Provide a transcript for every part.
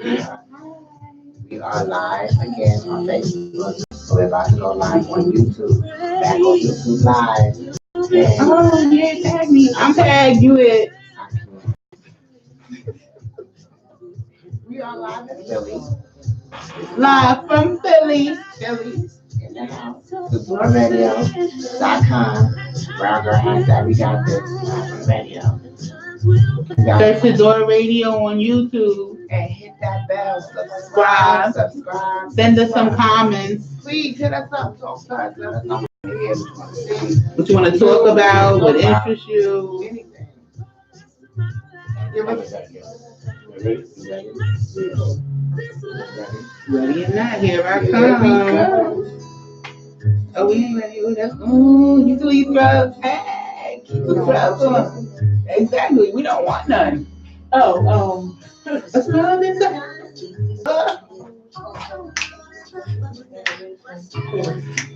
We are live again on Facebook. We're about to go live on YouTube. Back on YouTube Live. Oh, yeah, tag me. I'm tag you it. We are live in Philly. Live from Philly. Philly in the house. TheDoorRadio.com. Brown Girl hashtag we got this. Live from radio. Search the Door Radio on YouTube. And hit that bell. Subscribe. Send us some comments. Please hit us up. Talk to us. Let us know what you want to talk about, what interests you. Anything. Ready or not, here I come. Oh, we ain't ready. You can leave drugs. Hey, keep the drugs on. Exactly. We don't want none.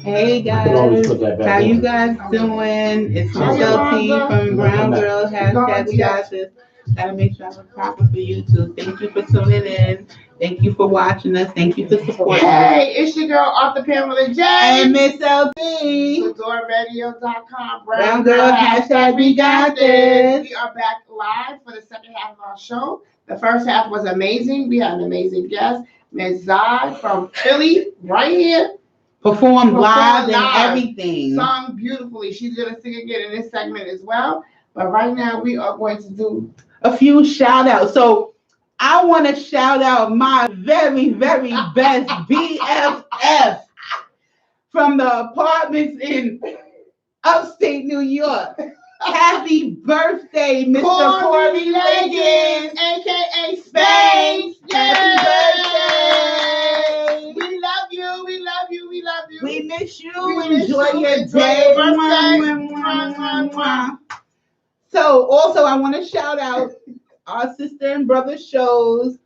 Hey guys, how you guys doing? It's Michelle T from Brown Girl hashtag we got this. Gotta make sure I look proper for YouTube. Thank you for tuning in. Thank you for watching us. Thank you for supporting us. Hey, it's your girl Author Pamela J. And Miss LP. TheDoorRadio.com. Brown Girl hashtag we got this. We are back live for the second half of our show. The first half was amazing. We had an amazing guest, Ms. Zai from Philly, right here. Performed live and everything. Sung beautifully. She's going to sing again in this segment as well. But right now, we are going to do a few shout outs. So I want to shout out my very, very best BFF from the apartments in upstate New York. Happy birthday, Mr. Corey Leggins, a.k.a. Space. Happy birthday. We love you. We love you. We love you. We miss you. Enjoy your day. So also I want to shout out our sister and brother shows,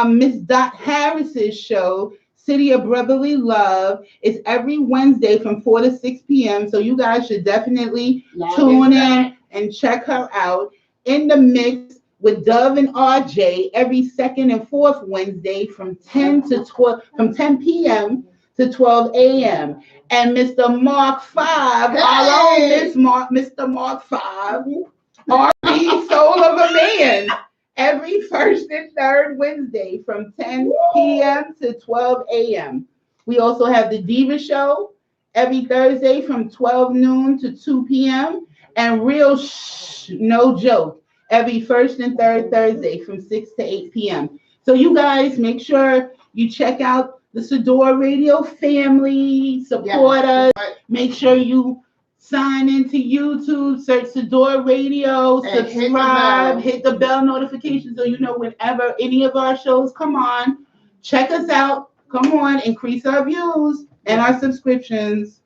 Miss Dot Harris's show, City of Brotherly Love. It's every Wednesday from 4 to 6 p.m. So you guys should definitely tune in and check her out. In the Mix with Dove and RJ every second and fourth Wednesday from 10 p.m. to 12 a.m. And Mr. Mark 5, our own Mr. Mark 5, R.P. Soul of a Man, every first and third Wednesday from 10 p.m. to 12 a.m. We also have the Diva Show every Thursday from 12 noon to 2 p.m. and Real No Joke every first and third Thursday from 6 to 8 p.m. So you guys make sure you check out the Sador Radio family, support us, make sure you sign into YouTube, search Sador Radio, subscribe, hit the bell notification so you know whenever any of our shows come on. Check us out. Come on, increase our views and our subscriptions.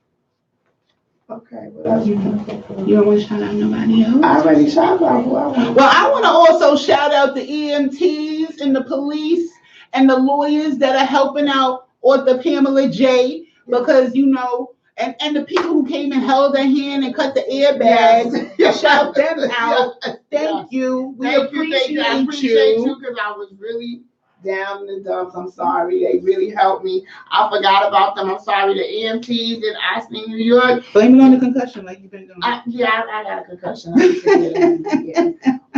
Okay. You don't want to shout out nobody else? I already shout out. Well, I want to also shout out the EMTs and the police and the lawyers that are helping out Author Pamela J. Because, you know, and the people who came and held their hand and cut the airbags, shout them out. Thank you. We appreciate you. I appreciate you because I was really down in the dumps. I'm sorry. They really helped me. I forgot about them. I'm sorry. The EMTs in Aspen, New York. Blame it on the concussion like you've been doing. I got a concussion.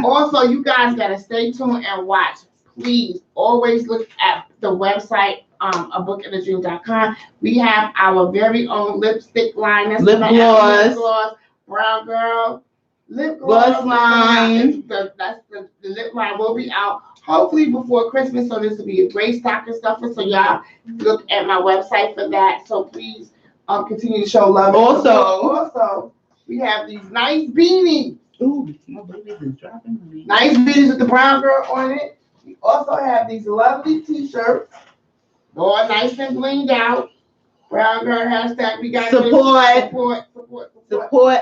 Also, you guys got to stay tuned and watch. Please always look at the website, abookinadream.com. We have our very own lipstick line. That's lip gloss. Brown Girl. Lip gloss line. That's the lip line will be out hopefully before Christmas. So this will be a great stocking stuffer. So y'all look at my website for that. So please continue to show love. Also, we have these nice beanies. Ooh, my babies is dropping me. Nice beanies with the Brown Girl on it. We also have these lovely t-shirts. All nice and blinged out. Brown Girl hashtag we got support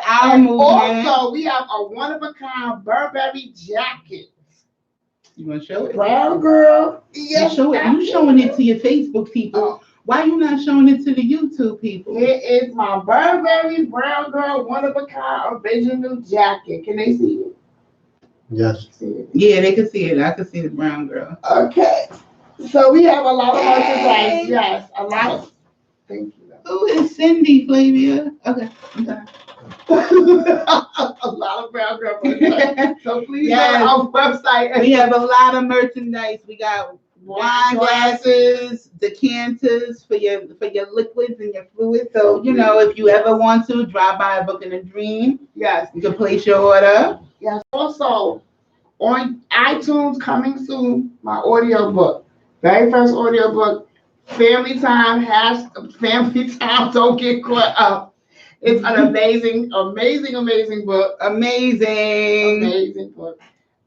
our movement. Also, we have a one-of-a-kind Burberry jacket. You want to show it? Brown Girl. Yeah, show it. You showing it to your Facebook people. Why you not showing it to the YouTube people? It is my Burberry Brown Girl one-of-a-kind original jacket. Can they see it? Yes. Yeah, they can see it. I can see the Brown Girl. Okay. So we have a lot of merchandise. Yes, a lot of. Thank you. Who is Cindy, Flavia? Okay, I'm sorry. A lot of brown girl merchandise. So please go to our website. We have a lot of merchandise. We got wine glasses, decanters for your liquids and your fluids. So if you ever want to drop by a Book and a Dream, yes, you can place your order. Yes. Also, on iTunes coming soon, my audio book, very first audio book, Family Time. Don't get caught up. It's an amazing book. Amazing book.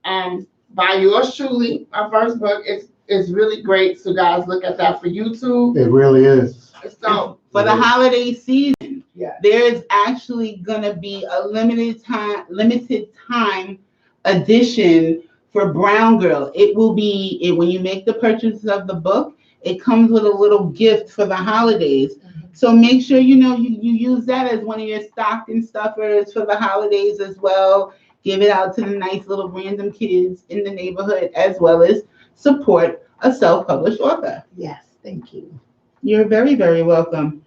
By yours truly, my first book. It's really great. So guys, look at that for YouTube. It really is. So for the holiday season, yeah, there's actually gonna be a limited time edition for Brown Girl. It will be when you make the purchase of the book, it comes with a little gift for the holidays. So make sure you use that as one of your stocking stuffers for the holidays as well. Give it out to the nice little random kids in the neighborhood, as well as support a self-published author. Yes, thank you. You're very, very welcome.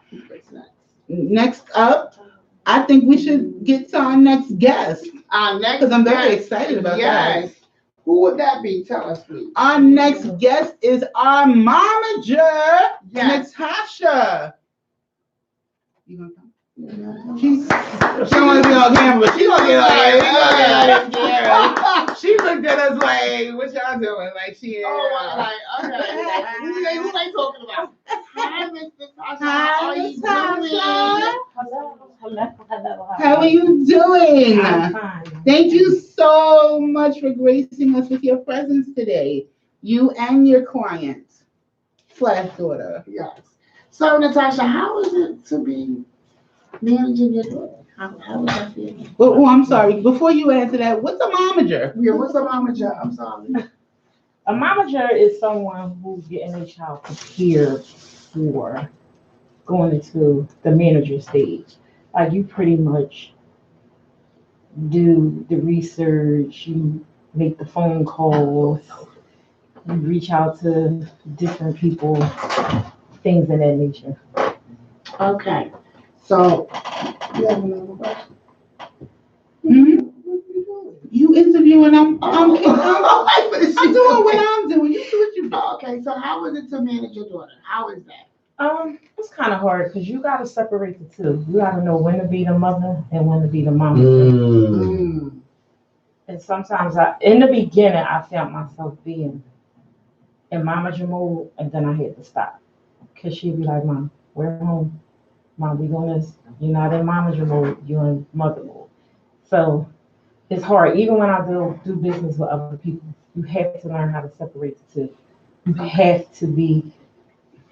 Next up, I think we should get to our next guest. Because I'm very excited about that. Who would that be? Tell us, please. Our next guest is our momager, Natasha. You gonna come? She don't want to be on camera, but she gonna get on camera. She looked at us like, what y'all doing? Like she ain't. Okay. Who they talking about? Hi, Miss Natasha. Hi, Natasha. Hello. How are you doing? I'm fine. Thank you so much for gracing us with your presence today. You and your client / daughter. Yes. So, Natasha, how is it to be managing your daughter? How does that feel? Oh, I'm sorry. Before you answer that, what's a momager? Yeah, what's a momager? I'm sorry. A momager is someone who's getting a child prepared for going into the manager stage. Like you pretty much do the research, you make the phone calls, you reach out to different people, things of that nature. Okay. So, you have another question? Mm-hmm. You interviewing, I'm doing what I'm doing. You do what you do. Okay, so how is it to manage your daughter? How is that? It's kind of hard because you got to separate the two. You got to know when to be the mother and when to be the mama. And sometimes in the beginning, I felt myself being in momager mode, and then I had to stop because she'd be like, "Mom, we're home. Mom, we doing this. You're not in momager mode. You're in mother mode." So it's hard. Even when I do business with other people, you have to learn how to separate the two. You have to be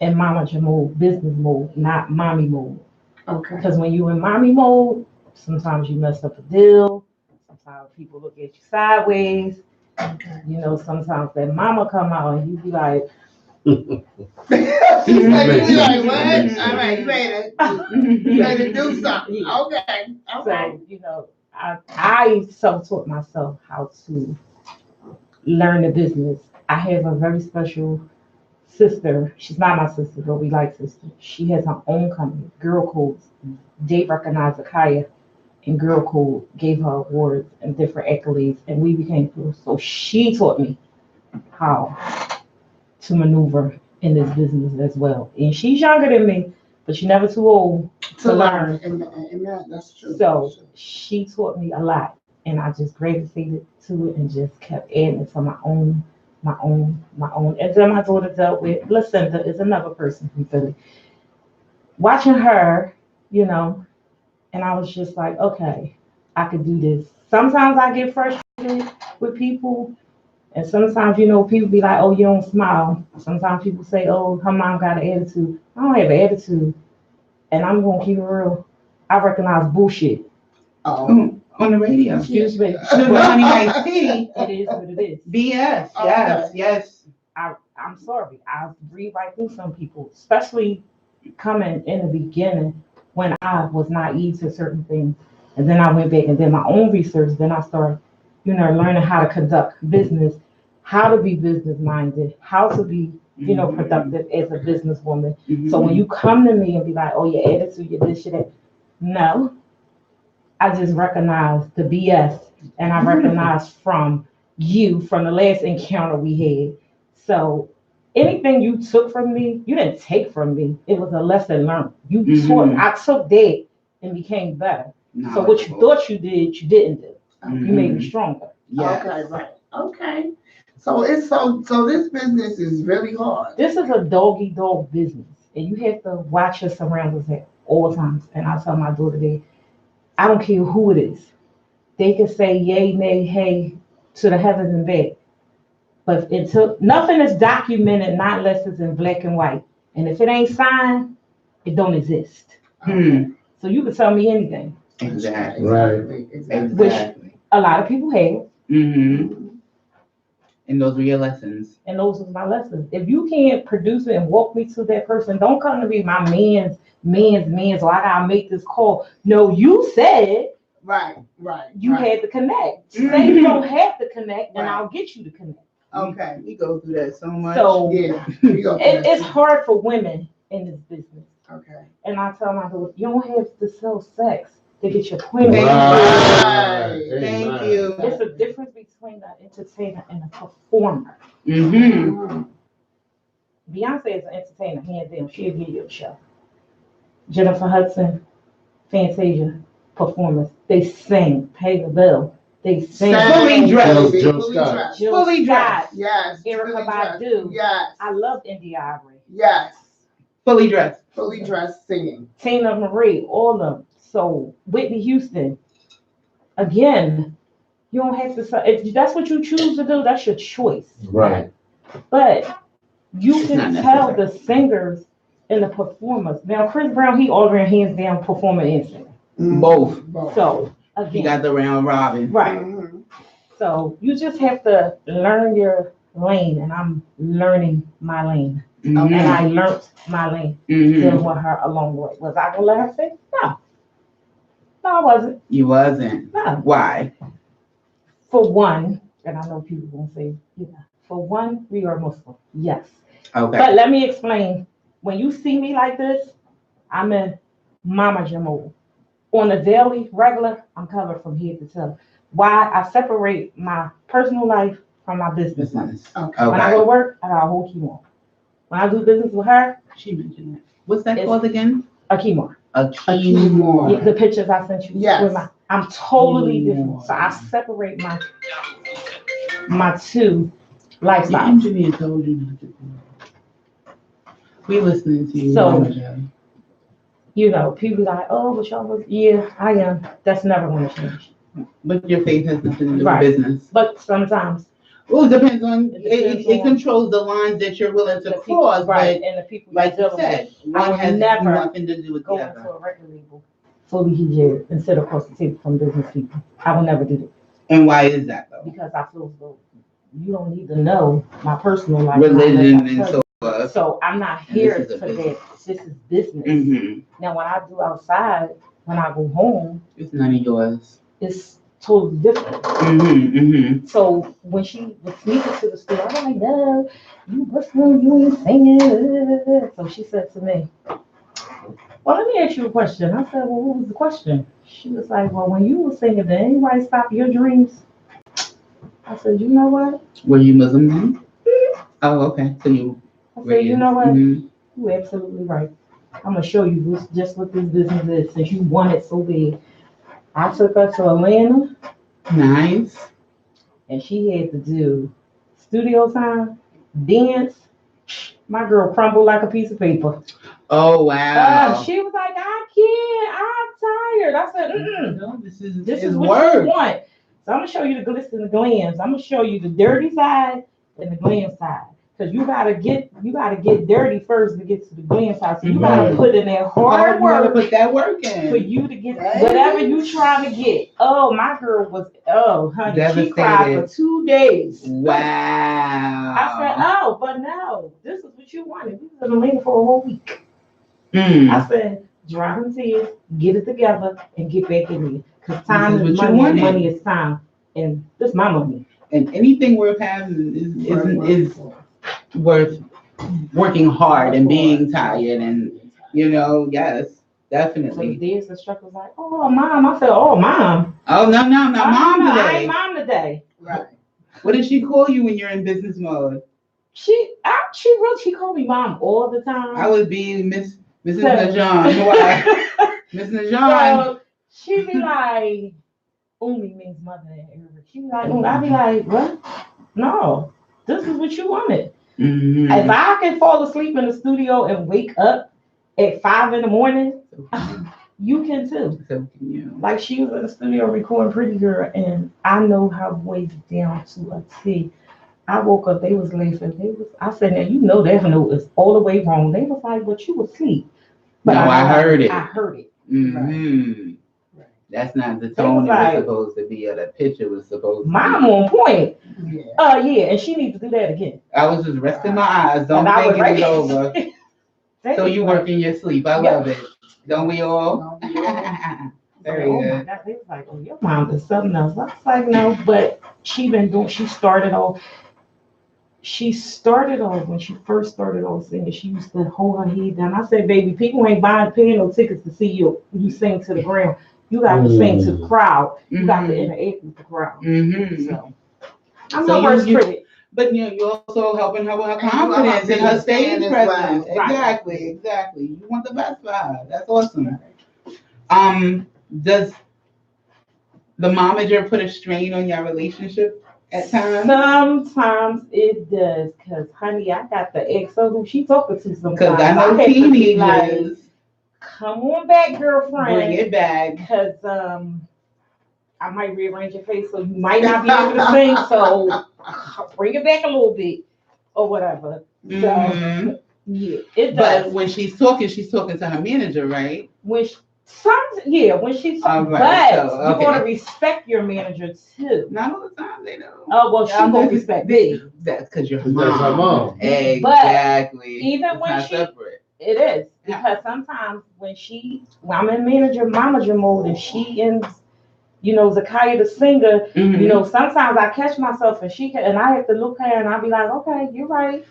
in momager mode, business mode, not mommy mode. Okay. Because when you're in mommy mode, sometimes you mess up a deal. Sometimes people look at you sideways. Okay. Sometimes that mama come out and you be like, She's like, what? All right, you ready to do something. Okay. So, I self-taught myself how to learn the business. I have a very special sister. She's not my sister, but we like sisters. She has her own company, Girl Codes. They recognized Akaya, and Girl Code gave her awards and different accolades, and we became close. So she taught me how to maneuver in this business as well. And she's younger than me, but she's never too old to learn. And that's true. So she taught me a lot, and I just gravitated to it and just kept adding it to my own. And then my daughter dealt with Lucinda is another person from Philly. Watching her, and I was just like, okay, I could do this. Sometimes I get frustrated with people, and sometimes, people be like, oh, you don't smile. Sometimes people say, oh, her mom got an attitude. I don't have an attitude, and I'm gonna keep it real. I recognize bullshit. On the radio. Excuse me. Honey, nice tea. It is what it is. BS. Yes. I'm sorry. I rewrite through some people, especially coming in the beginning when I was naive to certain things. And then I went back and did my own research. Then I started, learning how to conduct business, how to be business minded, how to be you know, productive as a businesswoman. So when you come to me and be like, oh, your attitude, your this, your that, no. I just recognize the BS, and I recognize from you, from the last encounter we had. So anything you took from me, you didn't take from me. It was a lesson learned. You taught, I took that and became better. So what you thought you did, you didn't do. You made me stronger. Yes. Okay, right. Okay. So so this business is really hard. This is a doggy dog business, and you have to watch your surroundings at all times. And I tell my daughter that I don't care who it is. They can say yay, nay, hey to the heavens and back. But until nothing is documented, not unless it's in black and white. And if it ain't signed, it don't exist. So you can tell me anything. Exactly. Right. Exactly. Which a lot of people have. And those were your lessons. And those are my lessons. If you can't produce it and walk me to that person, don't come to me, my man's, or I gotta make this call. No, you said Right. you had to connect. Say you don't have to connect, and I'll get you to connect. Okay. We go through that so much. So Yeah. it's hard for women in this business. Okay. And I tell my daughter, you don't have to sell sex to get your point. Right. Thank you. There's a difference between an entertainer and a performer. Mm-hmm. Beyonce is an entertainer, hands down. She'll give you a show. Jennifer Hudson, Fantasia, performers. They sing, pay the bill. They sing. Fully dressed. Jill Scott. Fully dressed. Yes. Erykah fully dressed. Badu. Yes. I love Indie Ivory. Yes. Fully dressed. Fully dressed singing. Tina Marie, all of them. So Whitney Houston. Again, you don't have to. If that's what you choose to do, that's your choice. Right. But you It's not can tell necessary. the singers and the performers. Now, Chris Brown, he ordering hands down performer and singer. Both. So He again, got the round robin. right. Mhm. So you just have to learn your lane, and I'm learning my lane. And I learned my lane dealing with her along the way. Was I gonna let her sing? No. No, I wasn't. You wasn't. No. Why? For one, and I know people gonna say, yeah. For one, we are Muslim. Yes. Okay. But let me explain. When you see me like this, I'm in Mama Jamal. On a daily, regular, I'm covered from head to toe. Why? I separate my personal life from my business life. Okay. When I go to work, I got a whole chemo. When I do business with her, She mentioned that. What's that It's- called again? a chemo. A chemo. Yeah, the pictures I sent you. Yes. With I'm totally different. So I separate my two The lifestyles. engineer told you not to do it. We listening to you. So- Mama Joe. You know, people like, oh, but y'all was, yeah, I am. That's never going to change. But your faith has nothing to do Right. with business. But sometimes Well, it depends on, It depends it on- controls the lines that you're willing the to people, cross, right, but and the people like you you're dealing said, with. I one would has never nothing to do with the go into other. a record label fully hijab and sit across the table from business people. I will never do that And why is that though? because I feel as though you don't need to know my personal life. Religion and so forth. So I'm not And here this is for a that. This is business. Mm-hmm. Now, when I do outside, when I go home, It's none of yours. it's totally different. Mm-hmm. Mm-hmm. So when she was sneaking to the store, I'm like, no, you Muslim, you ain't singing. So she said to me, well, let me ask you a question. I said, well, what was the question? She was like, well, when you were singing, did anybody stop your dreams? I said, you know what? Were you Muslim then? Oh, okay. So you. I said, you know what? Mhm. You're absolutely right. I'm gonna show you just what this business is since you want it so bad. I took her to Atlanta Nice. and she had to do studio time, dance. My girl crumbled like a piece of paper. Oh wow. She was like, I can't, I'm tired. I said, No, this is what work. you want. So I'm gonna show you the glitz and the glams. I'm gonna show you the dirty side and the glam side. Cause you gotta get dirty first to get to the glam side. So you gotta put in that hard You gotta work put that work for in. you to get whatever you trying to get. Oh, my girl was, honey, she cried for 2 days. Wow. I said, oh, but no, this is what you wanted. We was in Atlanta for a whole week. Mm. I said, dry them tears, get it together, and get back in here. Because time This is is what you money, and wanted. money is time. And this is my money. And anything worth having is worth working hard and being tired and, yes, So definitely. there's the struggle like, oh mom. I said, oh mom. Oh, no, not mom I today. ain't mom today. Right. What does she call you when you're in business mode? She called me mom all the time. I would be Mrs. So- Najan. Why? Miss Najan. So she be like, Umi means mother in Arabic. She be like, I be like, what? No, this is what you wanted. Mhm. If I can fall asleep in the studio and wake up at 5 a.m, you can too. So can you. Like she was in the studio recording Pretty Girl, and I know her voice down to a T. I woke up, they was laughing. I said, now you know that note is all the way wrong. They was like, but you was asleep. But No, I heard it. I heard it. Mhm. Right. That's not the They tone was it like- was supposed to be, or the pitch it was supposed to Mom be. on point. Yeah. Yeah, and she needs to do that again. I was just resting my eyes. Don't And I think was it was over. They So was you like, work in your sleep. I Yeah. love it. Don't we all? Don't we all? Very oh my good. God, they was like, oh, your mom is something else. I was like, no, but she started off when she first started off singing, she used to hold her head down. I said, baby, people ain't paying no tickets to see you sing to the ground. You got to sing to the crowd. You got to interact with the crowd. Mm-hmm. So I'm So my worst you- critic. But you're also helping her with her And you confidence are and her being stage stand as presence. well. Exactly. You want the best for her. That's awesome. Does the momager put a strain on your relationship at times? Sometimes it does, cause honey, I got the ex of who she talking to sometimes. Because I know had to be like, teenagers. come on back, girlfriend. Bring it back. Because I might rearrange your face, so you might not be able to sing. So bring it back a little bit, or whatever. So Mhm. yeah, it But does. when she's talking to her manager, right? When she's All right, but so, you're okay. gonna respect your manager too. Not all the time, they know. Oh well, she I'm gonna just- respect me. That's because you're her Because that's her mom. Exactly. even It's when not she- separate. It is Yeah. because sometimes when I'm in momager mode, and she in, Zakaya the singer, Mhm. sometimes I catch myself and I have to look at her and I be like, okay, you're right.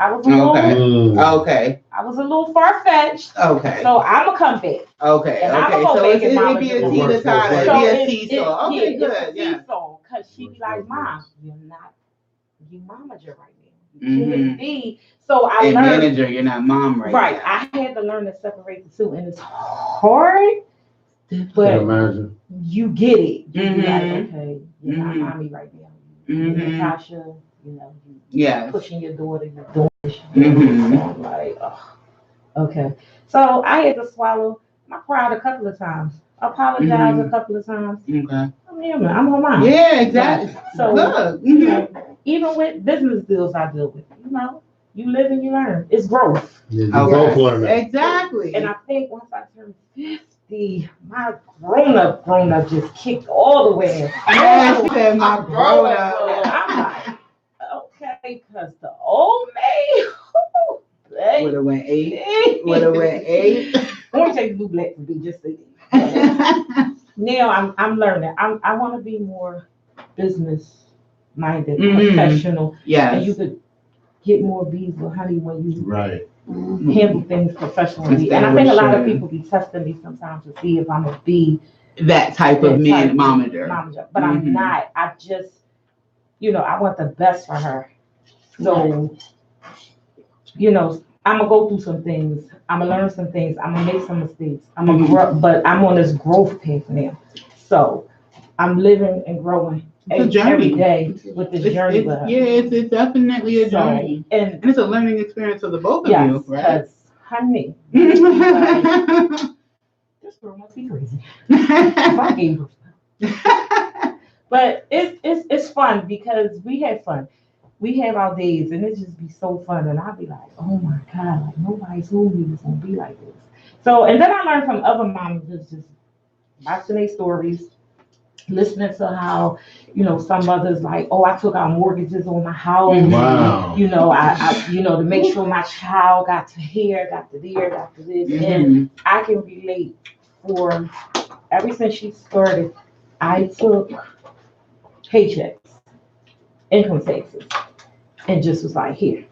I was a little, Okay. Mm. Okay. I was a little far fetched, Okay. so I'ma come back. Okay. And I'ma Okay. go So back it'd and be mama a just- It teeter works both totter. ways. It'd be a it- seesaw. Okay, it's good. a Yeah. seesaw, because she be like, Works both Mom, ways. you're not, you momager right now. You can't be. So I And learned. manager, you're not mom right Right, now. I had to learn to separate the two, and it's hard, Can but imagine. you get it. You be like, Mhm. okay, you're not Mhm. mommy right now. You're Mhm. Natasha, you Yes. pushing your daughter, you're doing this. Mhm. So I'm like, oh, okay. So I had to swallow my pride a couple of times, apologize a couple of times. Okay. I'm human. I'm her mom. Yeah, exactly. So Look. you Mhm. know, even with business deals I deal with, you live and you learn. It's growth. Yeah, you Okay. both learning. Exactly. And I think once I turned 50, my grown up just kicked all the way in. Yeah, she said my grown And up. I'm like, okay, because the old me, Would have went 8. baby. Would have went 8. I'm gonna take the blue black to be just so you know. Now I'm learning. I want to be more business minded, Mhm. professional, and you Yes. could get more bees with honey when you Right. handle things professionally. Instead And I of think a lot of showing. people be testing me sometimes to see if I'm a bee That type of man, momager. momager. But I'm Mhm. not. I just, I want the best for her. So, I'm gonna go through some things. I'm gonna learn some things. I'm gonna make some mistakes. I'm gonna Mhm. grow, but I'm on this growth path now. So I'm living and growing It's a journey. every day with this journey with her. It's definitely a journey. So, and And it's a learning experience for the both of yes, you, right? because honey, this girl must be crazy. If I gave her. But it's fun because we have fun. We have our days and it just be so fun. And I'll be like, oh my God, like nobody told me it was gonna be like this. So, and then I learned from other moms just watching their stories, listening to how, some mothers like, oh, I took out mortgages on my house. Wow. I to make sure my child got to here, got to there, got to this. And Mhm. I can relate for ever since she started, I took paychecks, income taxes, and just was like, here,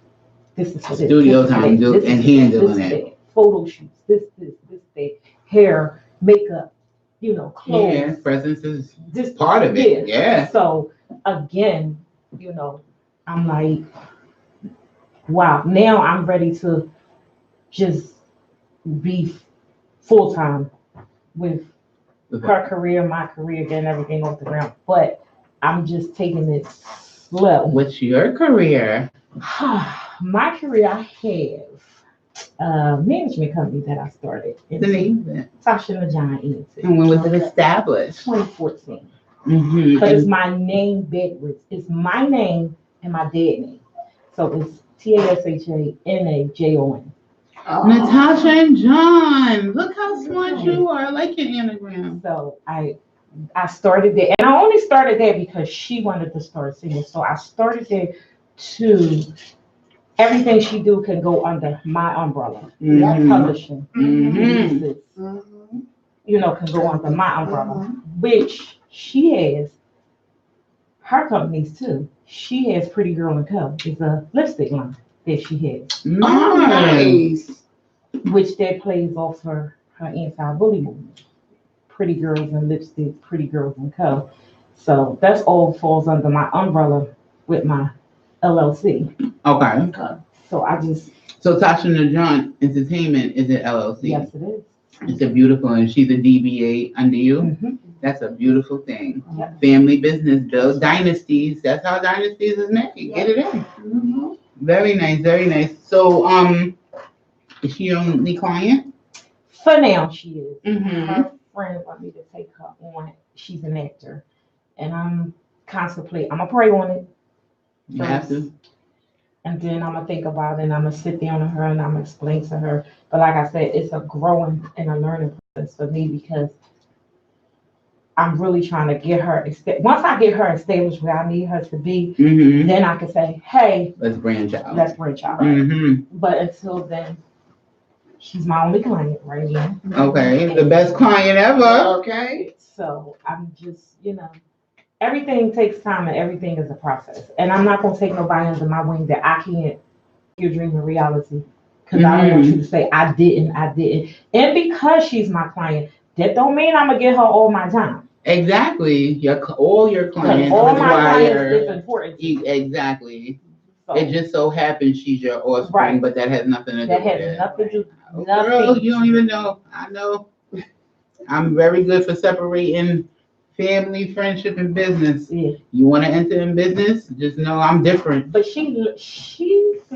This is for this. Studio this is for time, that, do- this and is for that, handling this is it. that, photo shoots, this, that, hair, makeup, clothes. Yeah, presence is This part of it. Yeah. So again, I'm like, wow, now I'm ready to just be full time with her career, my career, getting everything off the ground. But I'm just taking it slow. What's your career? My career, I have a management company that I started. The name? Natasha Dreams. And when was it established? 2014. Mm-hmm. But it's my name backwards. It's my name and my dad name. So it's TASHANAJON. Natasha and John. Look how smart you are. I like your anagram. So I started there, and I only started there because she wanted to start singing. So I started there to everything she do can go under my umbrella. Mhm. Publishing, Mhm. releases, can go under my umbrella, which she has her companies too. She has Pretty Girl & Co. It's a lipstick line that she has. Nice. Which that plays off her anti-bully movement. Pretty Girls and Lipsticks, Pretty Girls & Co. So that's all falls under my umbrella with my LLC. Okay. So I just... So Tasha and John Entertainment is an LLC. Yes, it is. It's a beautiful, and she's a DBA under you. Mm-hmm. That's a beautiful thing. Yep. Family business builds dynasties. That's how dynasties is made. Yep. Get it in. Mm-hmm. Very nice, very nice. So, is she your only client? For now, she is. Mm-hmm. Her friends want me to take her on. She's an actor, and I'm gonna pray on it. You have to. And then I'm gonna think about it, and I'm gonna sit down with her and I'm gonna explain to her. But like I said, it's a growing and a learning process for me because I'm really trying to get her. Once I get her established where I need her to be, Mm-hmm. then I can say, "Hey, Let's branch out." Mm-hmm. But until then, she's my only client right now. Okay, the best client ever. Okay. So I'm just, everything takes time and everything is a process. And I'm not gonna take nobody under my wing that I can't your dream a reality. Because I don't want you to say I didn't. And because she's my client, that don't mean I'm gonna get her all my time. Exactly. All your clients all my clients is important. Exactly. So, it just so happens she's your offspring, right. But that has nothing to do with it. That has nothing to do. Oh, girl, you don't even know. I know. I'm very good for separating family, friendship, and business. Yeah. You want to enter in business? Just know I'm different. But she's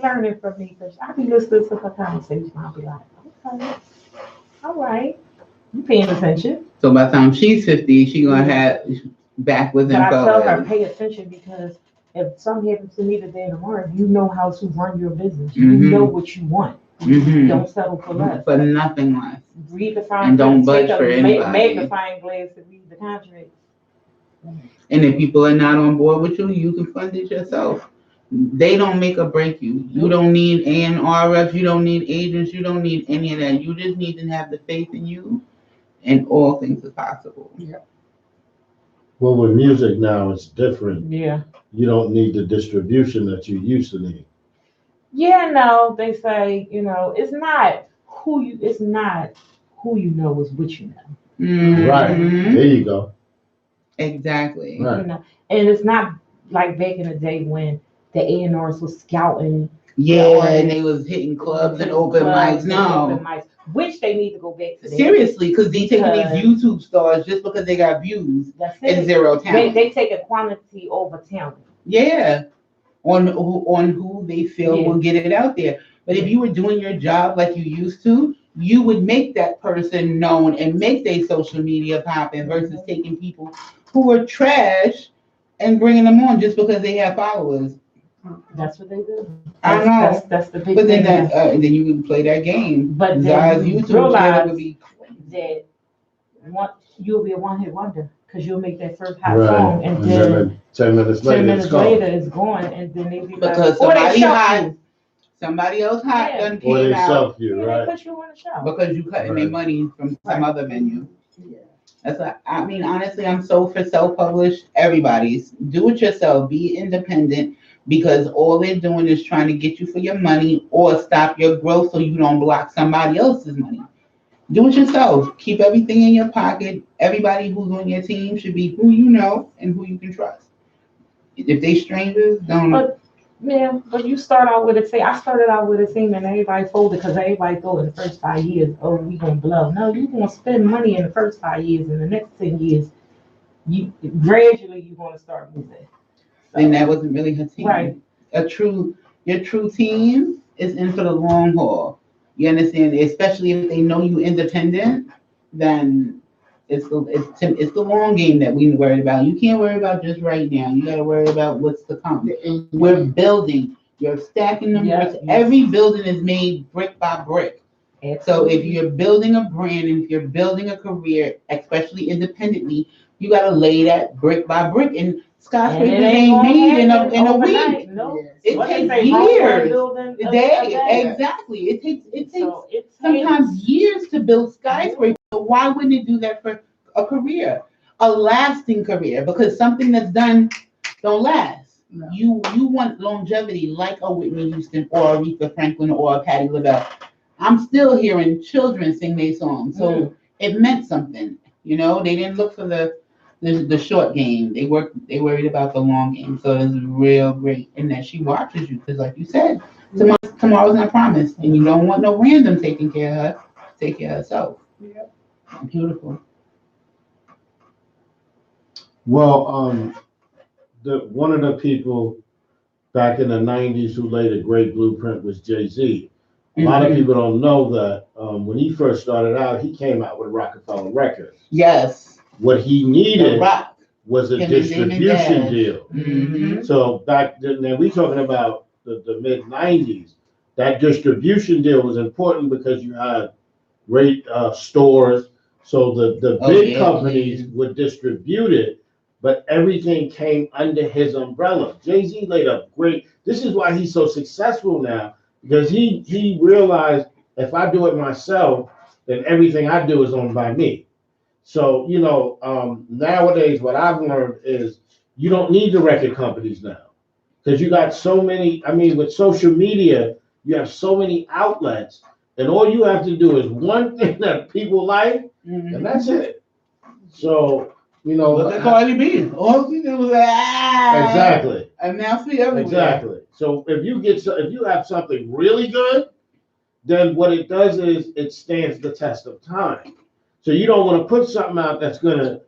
learning from me because I be listening to her conversation. I'll be like, okay, all right, you paying attention. So by the time she's 50, she's gonna have backwards and forwards. But I tell her pay attention because if something happens to me today or tomorrow, you know how to run your business. You know what you want. Mm-hmm. Don't settle for less. For nothing less. Read the fine and don't budge for anybody. Magnifying glass to read the contract. And if people are not on board with you, you can fund it yourself. They don't make or break you. You don't need A&R reps. You don't need agents. You don't need any of that. You just need to have the faith in you, and all things are possible. Yeah. Well, with music now, it's different. Yeah. You don't need the distribution that you used to need. Yeah, no, they say, it's not who you know, is what you know. Mm-hmm. Right. There you go. Exactly. Right. And it's not like back in the day when the A&Rs was scouting. Yeah, and they was hitting clubs and open mics. No. Which they need to go back to. Seriously, because they taking these YouTube stars just because they got views and zero talent. They take a quantity over talent. Yeah. On who they feel will get it out there. But if you were doing your job like you used to, you would make that person known and make their social media popping versus taking people who are trash and bringing them on just because they have followers. That's what they do. I know. That's the big but thing. But then you can play that game. But Zai's then YouTube channel would be that you'll be a one-hit wonder because you'll make that first hot song and then 10 minutes later it's gone, and then they be because like, somebody else hot done or came they out. shelf you, right? They put you on the show because you cutting their money from some other venue. Yeah. That's what I mean. Honestly, I'm so for self-published. Everybody's do it yourself. Be independent. because all they're doing is trying to get you for your money or stop your growth so you don't block somebody else's money. Do it yourself. Keep everything in your pocket. Everybody who's on your team should be who you know and who you can trust. If they strangers, don't. But you start out with a team. I started out with a team and everybody folded because everybody thought in the first 5 years, oh, we gonna blow. No, you gonna spend money in the first 5 years. In the next 10 years, you gradually you're gonna start moving. So, And that wasn't really her team. Right. Your true team is in for the long haul. You understand? Especially if they know you independent, then it's the long game that we worried about. You can't worry about just right now. You got to worry about what's to come. We're building. You're stacking them bricks. Every building is made brick by brick. So if you're building a brand and if you're building a career, especially independently, you got to lay that brick by brick. And skyscrapers ain't made in a week. No. It takes years. Exactly. It takes sometimes years to build skyscrapers. So why wouldn't it do that for a career, a lasting career? Because something that's done don't last. No. You want longevity, like a Whitney Houston or Aretha Franklin or a Patti LaBelle. I'm still hearing children sing their songs, so it meant something. You know, they didn't look for the short game. They worried about the long game. So it's real great, and that she watches you because, like you said, tomorrow's not promised, and you don't want no random taking care of her. Take care of herself. Yep. Beautiful. Well, one of the people back in the 90s who laid a great blueprint was Jay-Z. A lot of people don't know that when he first started out, he came out with Rockefeller Records. Yes. What he needed was a distribution deal. Mm-hmm. So back then, now we talking about the mid 90s. That distribution deal was important because you had great stores. So the big companies would distribute it, but everything came under his umbrella. Jay-Z laid a great, this is why he's so successful now, because he realized if I do it myself, then everything I do is owned by me. So, you know, nowadays what I've learned is you don't need the record companies now because you got so many, I mean, with social media, you have so many outlets and all you have to do is one thing that people like and that's it. So, you know. Look at Cardi B. All she did was exactly. And now see everywhere. Exactly. So if you have something really good, then what it does is it stands the test of time. So you don't want to put something out that's going to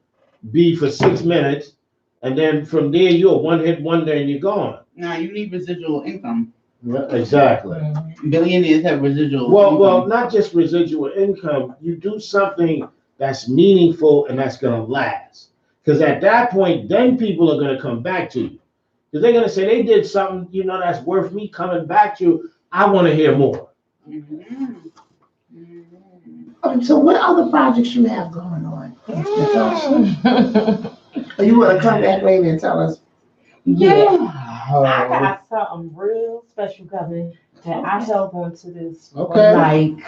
be for 6 minutes, and then from there you're a one-hit wonder and you're gone. Now you need residual income. Yeah, exactly. Billionaires have residual income. Well, not just residual income. You do something that's meaningful and that's going to last. Because at that point, then people are going to come back to you. Because they're going to say, they did something, you know, that's worth me coming back to you. I want to hear more. So what other projects you have going on, Natasha? Or you want to come back later and tell us? Yeah. I got something real special coming that I held on to this for like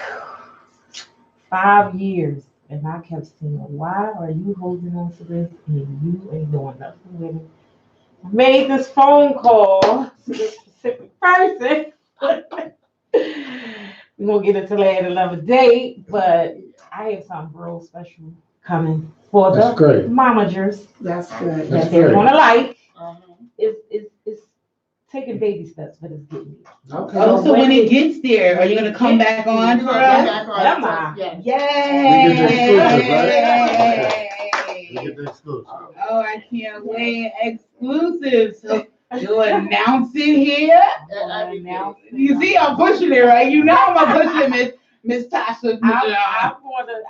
5 years. And I kept saying, why are you holding on to this and you ain't doing nothing with it? I made this phone call to this specific person. We're going to get into that at another date, but I have something real special coming for the momagers. That's good. That they're going to like. It's taking baby steps, but it's getting there. Okay. Oh, so when it gets there, are you going to come back on for us? Yay! We get the exclusive. Oh, I can't wait. Exclusive. So you'll announce it here. You see, I'm pushing it, right? You know I'm pushing it, Miss Tasha. I'm going to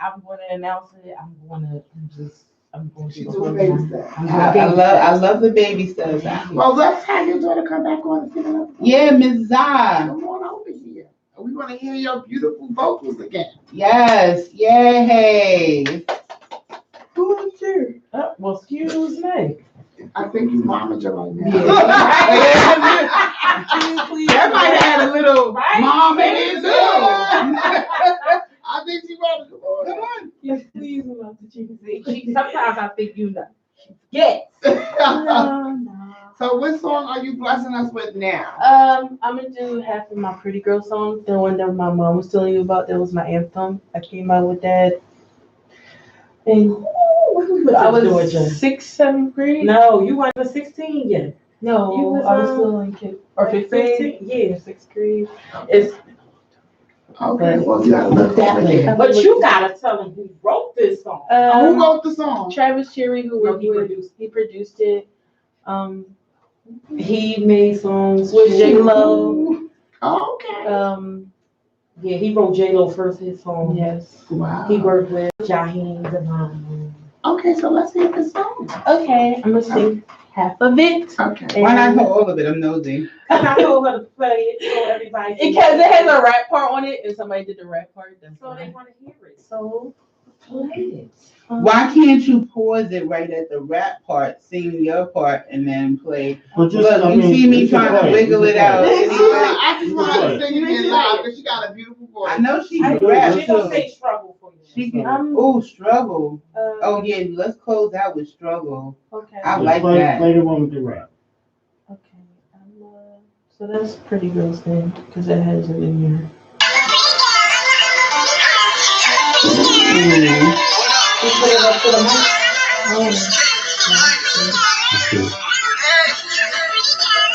announce it. I'm going to I love the baby stuff. Well, let's have your daughter come back on and yeah, Ms. Zah. Come on over here. We want to hear your beautiful vocals again. Yes. Yay. Who is you? Well, excuse me. I think you momager right now. That might have had a little mom in it too. I think she wanted to come on. Yes, please, love the chicken. Sometimes I think you know. Yes. No. So what song are you blessing us with now? I'm gonna do half of my Pretty Girl song. The one that my mom was telling you about. That was my anthem. I came out with that. And I was Georgia. 6th, 7th grade. No, you weren't even 16 yet. No, You was, I was still in kid. or Or 15? 15? Yeah, 6th grade. It's Okay, well, you gotta look over there. But you gotta tell them who wrote this song. Who wrote the song? Travis Cherry, who No, worked he with, produced. he produced it. He made songs With J-Lo. Okay. Yeah, he wrote J-Lo first his song. Yes. Wow. He worked with. Jaheim Devine. Okay, so let's hear the song. Okay, I'm gonna sing half of it. Okay. Why not all of it? I'm nosy. Cause I told her to play it so everybody. Because it has a rap part on it, and somebody did the rap part. That's So they why. want to hear it. So Play it. Why can't you pause it right at the rap part, sing your part, and then play? But just, Look, I you mean, see me we can trying to play, wiggle we it can out. play. I just want her to Right. sing it loud because she got a beautiful voice. I know she I- rap She gonna too. say struggle for you. She can. I'm- Oh, struggle. uh, Oh yeah, let's close out with struggle. okay. I Just like play, that. Play the one with the rap. Okay. So that's Pretty Girls then, because it has it in here. You put it up to the mic.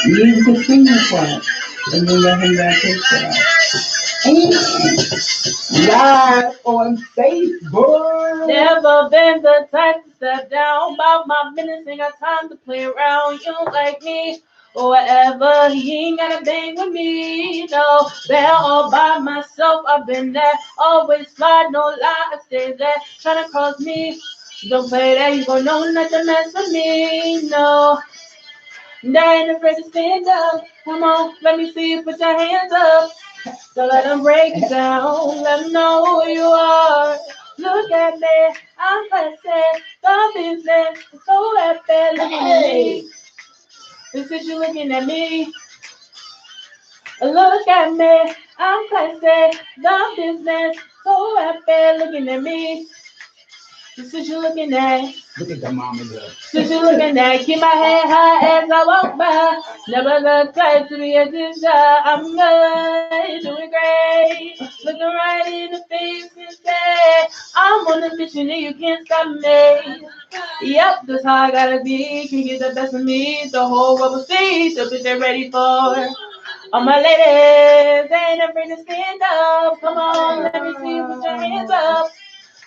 You can sing that part, and then let him rap his part. Live on Facebook. Never been the type to step down about my business. Ain't got time to play around. You don't like me or whatever. He ain't gotta bang with me. No, there all by myself. I've been there. Always fly, no lie. I stay there. Tryna cross me. Don't play that. You gon' know not to mess with me. No. And I ain't afraid to stand up. Come on, let me see you put your hands up. So let them break it down. Let them know who you are. Look at me, I'm classy. The business is so happy looking at me. This is you looking at me. Look at me, I'm classy. The business so happy looking at me. This is you looking at. Look at the mama girl. Since you looking at, keep my head high as I walk by. Never the type to be a dish. I'm good, doing great. Looking right in the face and say, I'm on a mission and you can't stop me. Yep, that's how I gotta be. Can get the best of me. The whole world will see. So if they're ready for all my ladies, ain't afraid to stand up. Come on, let me see you put your hands up.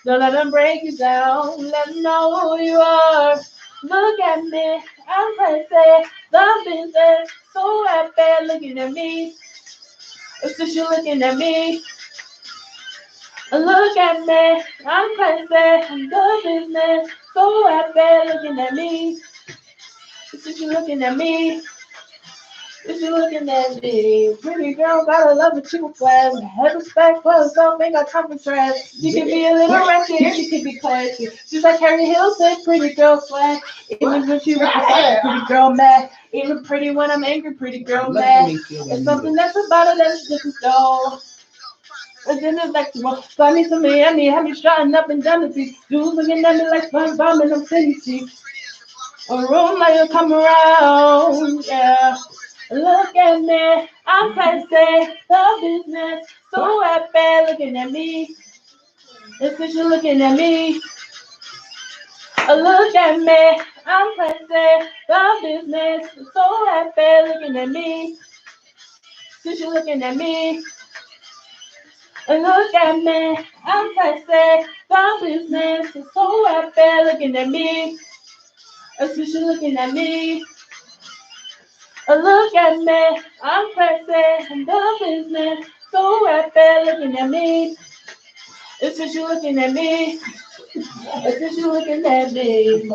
Don't let them break you down. Let them know who you are. Look at me, I'm crazy. The business, so happy looking at me. It's just you looking at me. Look at me, I'm crazy. The business, so happy looking at me. It's just you looking at me. If you looking at me, pretty girl, gotta love a chicken flag. Have respect for herself, ain't got time for trash. She can be a little ratchet, she can be classy. She's like Harry Hill said, pretty girl swag. Even when she was pretty girl mad. Even pretty when I'm angry, pretty girl mad. It's something that's about her that's different though. It's intellectual. Find me some Miami, have me strutting up and down the street. Dudes looking at me like SpongeBob and I'm city cheeks. A room like you come around, yeah. Look at me, I'm classy, the business, so happy looking at me. It's just you looking at me. Look at me, I'm classy, the business, so happy looking at me. Since you looking at me. Look at me, I'm classy, the business, so happy looking at me. Since you looking at me. Look at me, I'm crazy, and the business, so happy looking at me. It's just you looking at me. It's just you looking at me.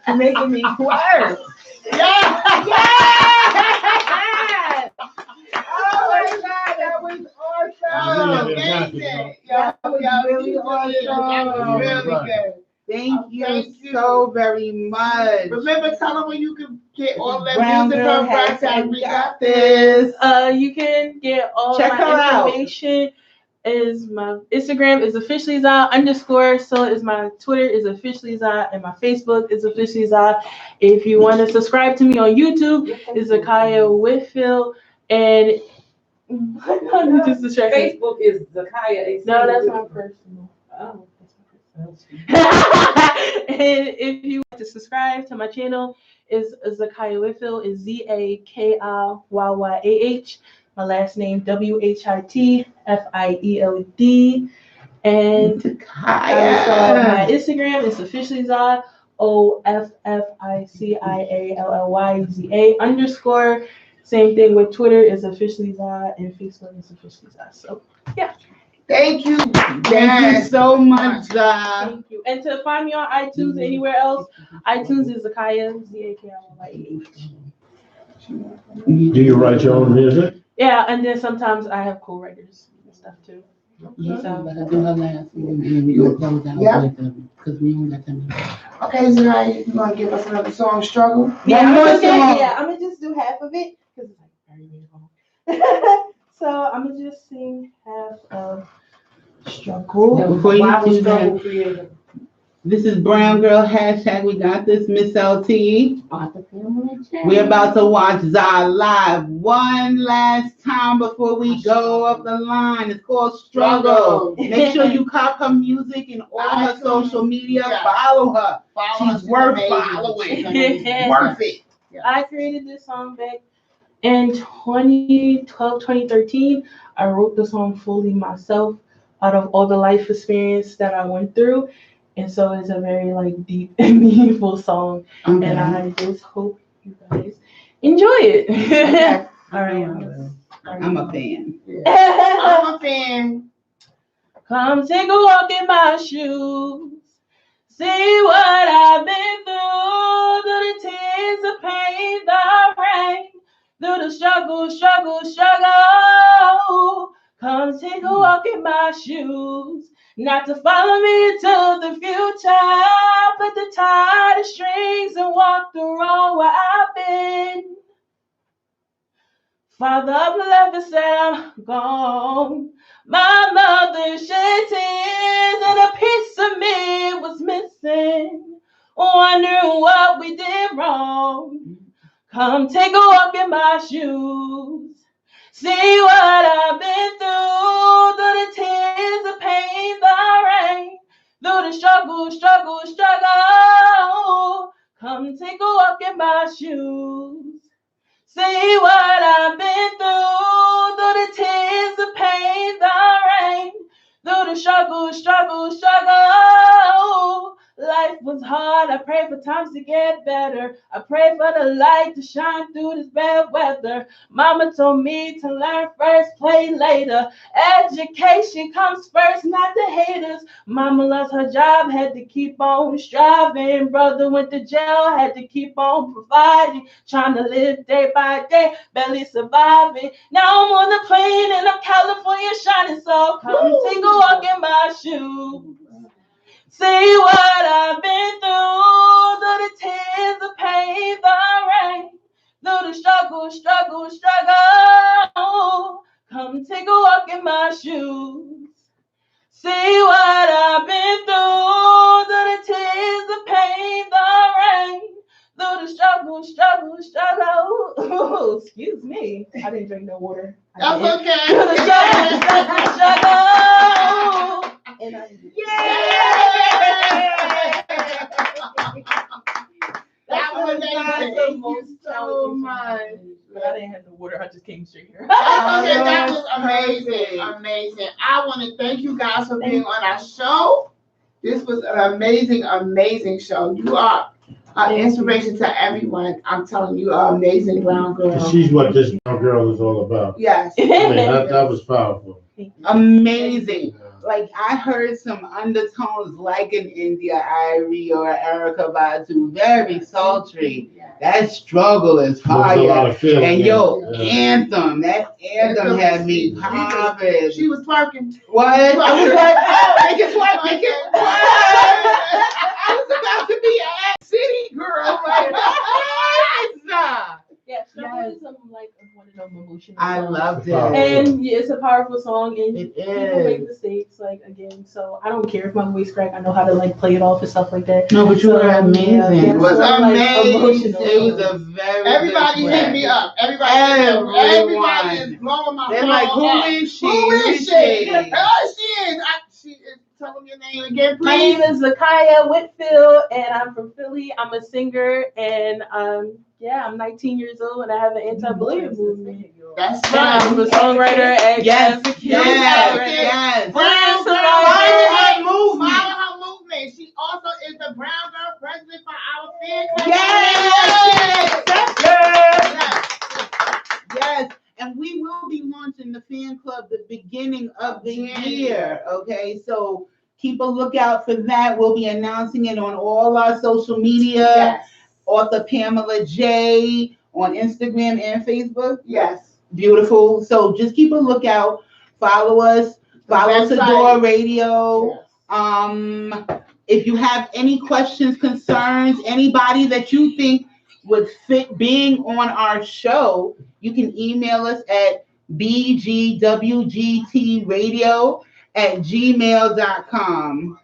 You're making me twerk. Yeah! Yeah! Oh my God, that was awesome. Amazing. That was really That was awesome. really good. Thank you Thank you. so very much. Remember, tell them where you can get all that Brown music girl from Prat. has We got got this. this. You can get all Check her my out. information is my Instagram is officially _, so is my Twitter is officially and my Facebook is officially If you want to subscribe to me on YouTube, it's Zakaya Whitfield, and you just distracted. Facebook is Zakaya. No, that's my personal. Oh, And if you want to subscribe to my channel, is Zakaya Whitfield, is ZAKIYYAH. My last name WHITFIELD. And so my Instagram is officially OFFICIALLYZA_. Same thing with Twitter is officially and Facebook is officially So yeah. Thank you. Thank you so much. Thank you. And to find me on iTunes or anywhere else, iTunes is Zakaya, ZAKIYYAH. Do you write your own music? Yeah, and then sometimes I have co-writers and stuff too. But I do her last one, and we gonna close out with them, because we don't got time. Okay, so now you want to give us another song, Struggle? I'm gonna just do half of it because it's like very long. So I'm gonna just sing half of Struggle. Now, before you Why was do Struggle that, created? this is Brown Girl # We Got This, Miss LT. We're about to watch Zah live one last time before we go up the line. It's called Struggle. Make sure you cop her music and all her social media. Yeah. Follow her. She's worth amazing. following. She's amazing. Worth it. I created this song back in 2012, 2013. I wrote the song fully myself out of all the life experience that I went through. And so it's a very like deep and meaningful song. Okay. And I just hope you guys enjoy it. Okay. All right. I'm a fan. I'm a fan. Come take a walk in my shoes. See what I've been through. Through the tears, the pain, the rain. Through the struggle. Come take a walk in my shoes. Not to follow me into the future, but to tie the strings and walk the road where I've been. Father up left and said I'm gone. My mother shed tears and a piece of me was missing. Wondering what we did wrong. Come take a walk in my shoes. See what I've been through the tears, the pain, the rain, through the struggle. Come take a walk in my shoes. See what I've been through the tears, the pain, the rain, through the struggle. Life was hard. I pray for times to get better. I pray for the light to shine through this bad weather. Mama told me to learn first, play later. Education comes first, not the haters. Mama lost her job, had to keep on striving. Brother went to jail, had to keep on providing. Trying to live day by day, barely surviving. Now I'm on the plane and I'm California shining. So come take a walk in my shoes. See what I've been through, through the tears, the pain, the rain, through the struggle. Come take a walk in my shoes. See what I've been through, through the tears, the pain, the rain, through the struggle. Excuse me, I didn't drink no water. That's okay. Through the struggle. And I That was amazing. Thank you so much. But I didn't have no water. I just came straight here. Okay, that was amazing. I want to thank you guys for being on our show. This was an amazing show. You are an inspiration to everyone. I'm telling you, an amazing brown girl. She's what this brown girl is all about. Yes. I mean, that was powerful. Amazing. Like I heard some undertones like in India Irie or Erica Badu, very sultry. That struggle is There was a lot fire. of feeling. And yeah. Anthem, that anthem had me popping. She was twerking. What? I was like, oh, make it twerk. I was about to be a city girl. Like, Yeah, struggle is like one of those emotion. I loved it. And yeah, it's a powerful song, and It people make is. mistakes, like again. So I don't care if my voice crack. I know how to like play it off and stuff like that. No, but you were amazing. Yeah, It was so, like, amazing. emotional. It was a very Everybody good hit play. me up. Everybody Everyone. is blowing my They're phone like, who up. is she? Who is she? Oh, she is. Tell them your name again, My please. name is Zakaya Whitfield, and I'm from Philly. I'm a singer, and yeah, I'm 19 years old, and I have an anti-bullying movement. That's And I'm a right. songwriter and Yes, advocate. yes. Brown girl, Follow her movement. follow her movement. She also is the Brown Girl President for our fan club. Yes. Yes. Yes. And we will be launching the fan club the beginning of the January. year. Okay, so keep a lookout for that. We'll be announcing it on all our social media. Yes. Author Pamela J on Instagram and Facebook. Yes. Beautiful. So just keep a lookout. Follow us. Follow website. Sador Radio. Yes. If you have any questions, concerns, anybody that you think would fit being on our show, you can email us at bgwgtradio@gmail.com.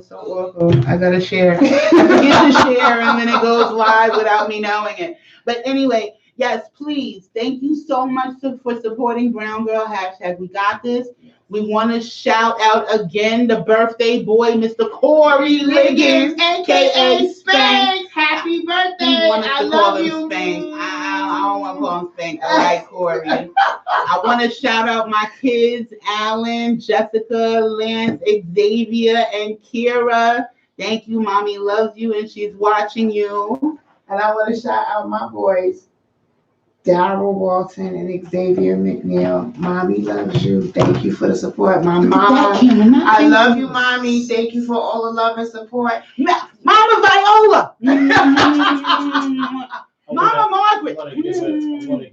So awful. I gotta share. I forget to share, and then it goes live without me knowing it. But anyway, yes, please. Thank you so much for supporting Brown Girl #. We got this. We want to shout out again the birthday boy, Mr. Corey Liggins, aka Spank. Happy He birthday. wanted I to love call him you. Spank. I don't want to call him Spank. I like Corey. I want to shout out my kids, Alan, Jessica, Lance, Xavier, and Kira. Thank you. Mommy loves you and she's watching you. And I want to shout out my boys, Daryl Walton and Xavier McNeil. Mommy loves you. Thank you for the support. My mom, I love you, Mommy. Thank you for all the love and support. Mama Viola. Mama I Margaret. want to give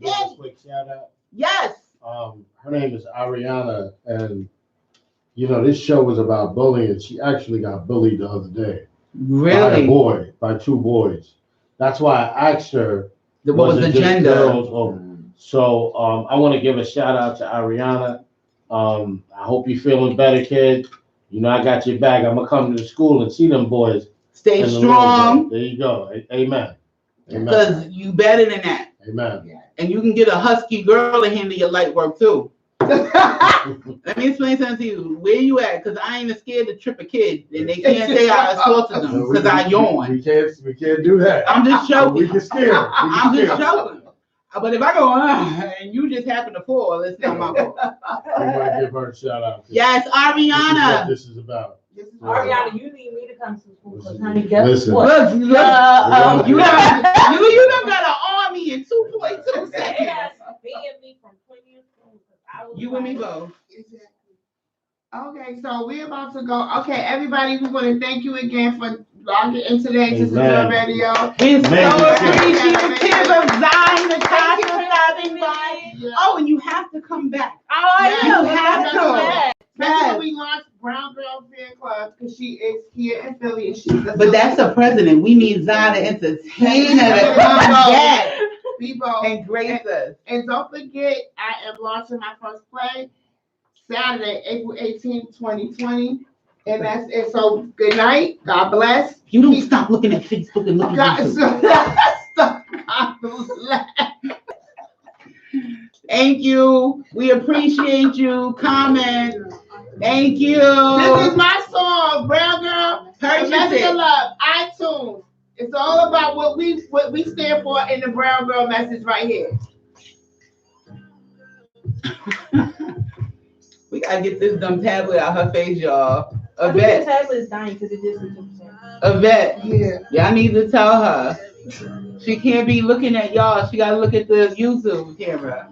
a quick shout out. Yes. Her name is Ariana, and you know this show was about bullying. She actually got bullied the other day by two boys. That's why I asked her. What was the it just gender? girls or- So I want to give a shout out to Ariana. I hope you're feeling better, kid. You know I got your back. I'm gonna come to the school and see them boys. Stay in the strong. room. There you go. Amen. Amen. Because you better than that. Amen. And you can get a husky girl to handle your light work too. Let me explain something to you. Where you at? Because I ain't scared to trip a kid, and they can't say I assaulted them because I yawn. We can't do that. I'm just joking. We can scare. I'm just joking. But if I go and you just happen to fall, it's not my fault. We want to give her a shout out. Yes, Ariana. This is about. Ariana, you need me to come to school because honey, guess Listen. what? Look, you done got an army in 2.2 seconds. Me and me from 20 years old. You and me both. Okay, so we're about to go. Okay, everybody, we want to thank you again for logging in today to Amen. Sador Radio. We're so Amazing. appreciative of Zion, Natasha, for stopping by. Yeah. Oh, and you have to come back. Oh, I Yes, know. you have That's to. bad. That's Yes. when we launched Brown Girl Fan Club because she is here in Philly and she's the But that's a president. We need Zion to entertain her to come back people. and grace us. And don't forget, I am launching my first play Saturday, April 18th, 2020. And that's it. So good night. God bless. You don't stop looking at Facebook and looking at YouTube. God bless. Thank you. We appreciate you. Comment. Thank you. This is my song, Brown Girl. Purchase Message it. of Love, iTunes. It's all about what we stand for in the Brown Girl message right here. We gotta get this dumb tablet out her face, y'all. I think the Yvette. tablet is dying because it just 2%. Yvette. Yeah. Y'all need to tell her. She can't be looking at y'all. She gotta look at the YouTube camera.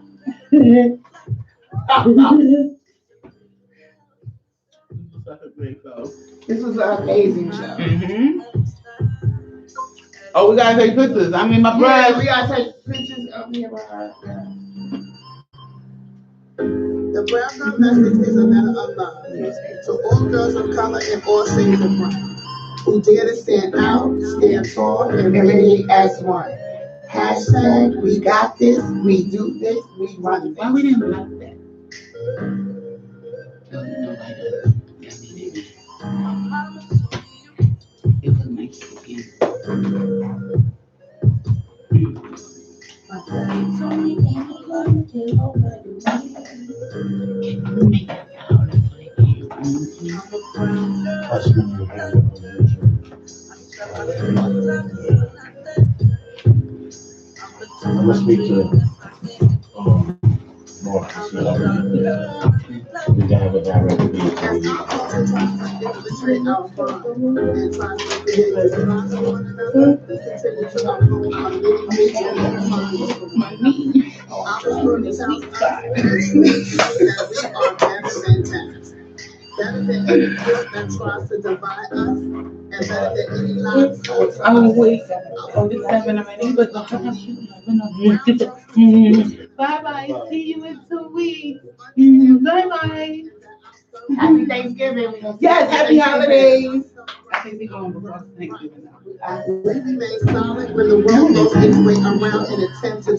This was an amazing show. Mm-hmm. Oh, we gotta take pictures. I mean, my Yeah, brush. we gotta take pictures of me and her. Yeah. The Brown Girl message is a letter of love to all girls of color and all shades of brown who dare to stand out, stand tall, and radiate as one. Hashtag, we got this, we do this, we run Why we this. didn't like that? No, nobody does. Yeah, we didn't. It was nice again. Make that louder so they can hear. That's when you have it on YouTube. I'm gonna speak to, Mark, to see how we can have a direct meeting. My knee. The sweet side. Better than any group that tries to divide us, and better than any lies. Oh, wait. Oh, it's 7 already, but bye-bye. See you in 2 weeks. Bye-bye. Happy Thanksgiving. Yes, happy holidays. I think we're going before Thanksgiving now. We remain silent when the world goes its way around and attempts to